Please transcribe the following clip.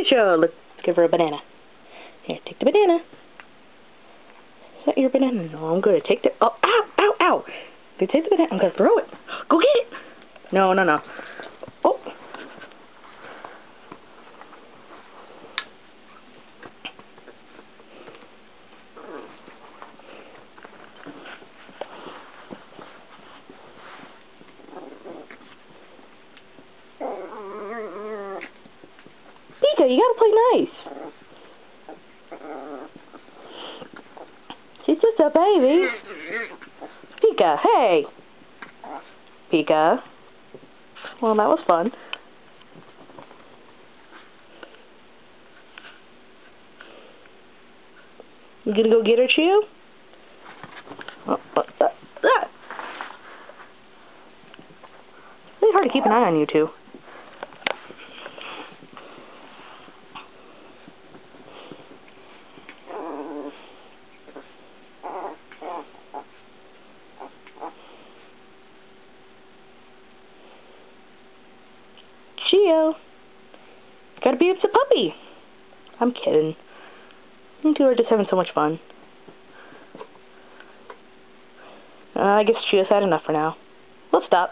Chicho. Let's give her a banana. Here, take the banana. Is that your banana? No, I'm gonna take the... Oh, ow, ow, ow. If you take the banana, I'm gonna throw it. Go get it. No, no, no. Oh. Pika, you gotta play nice. She's just a baby. Pika, hey. Pika. Well, that was fun. You gonna go get her, Chew? Oh, it's really hard to keep an eye on you two. Geo, gotta beat up the puppy. I'm kidding. You two are just having so much fun. I guess Geo's had enough for now. We'll stop.